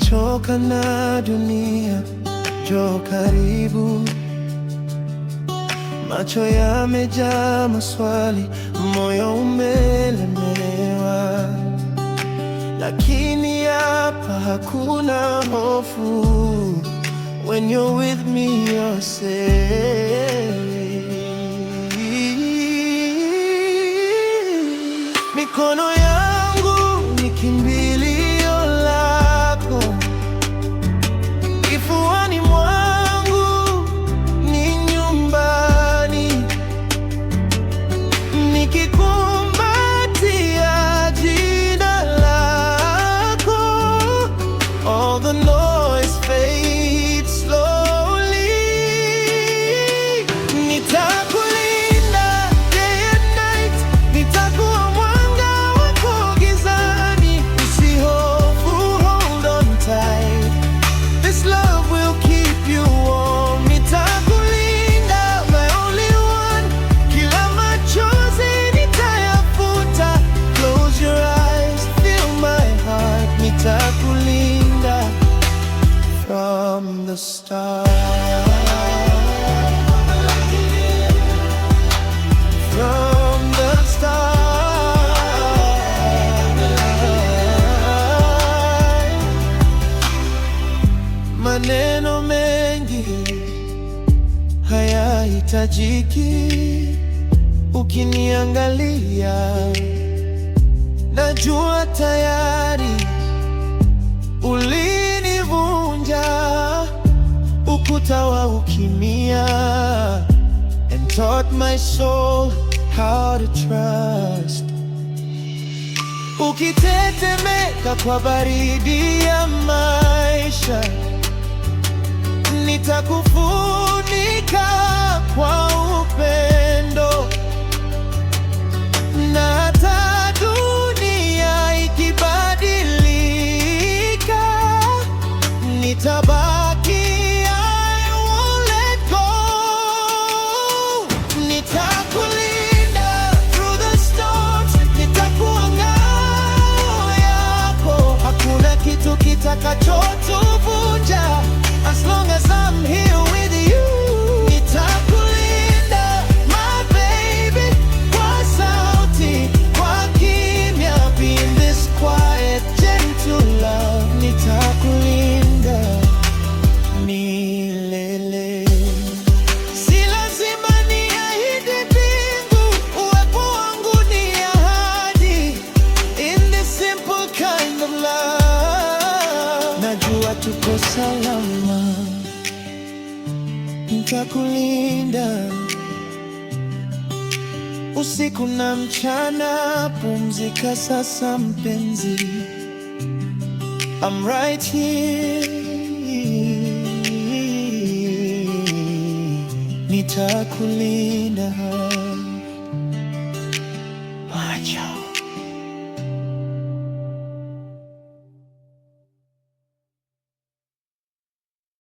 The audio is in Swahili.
Umechoka na dunia, njoo karibu. Macho yamejaa maswali, moyo umelemewa, lakini hapa hakuna hofu. When you're with me, you're safe. Mikono yangu ni kimbilio lako, kifuani mwangu ni nyumbani, nikikumbatia jina lako, all the noise fades slowly. Nitakulinda day and night, nitakuwa mwanga wako gizani. Usihofu, hold on tight, this love will keep you warm. Nitakulinda, my only one, kila machozi nitayafuta. Close your eyes, feel my heart. Nitakulinda from the start. From the start. Maneno mengi hayahitajiki, ukiniangalia najua tayari ulinivunja ukuta wa ukimya, and taught my soul how to trust. Ukitetemeka kwa baridi ya maisha, nitakufunika kwa upendo, na hata dunia ikibadilika, nitabaki. I won't let go. Nitakulinda through the storms, nitakuwa ngao yako. Hakuna kitu kitakachotuvunja as long as I'm here with you. Nitakulinda my baby, kwa sauti, kwa kimya. Be in this quiet, gentle love. Nitakulinda milele. Si lazima niahidi mbingu, uwepo wangu ni ahadi. In this simple kind of love, najua tuko salama. Nitakulinda usiku na mchana. Pumzika sasa mpenzi, I'm right here. Nitakulinda macho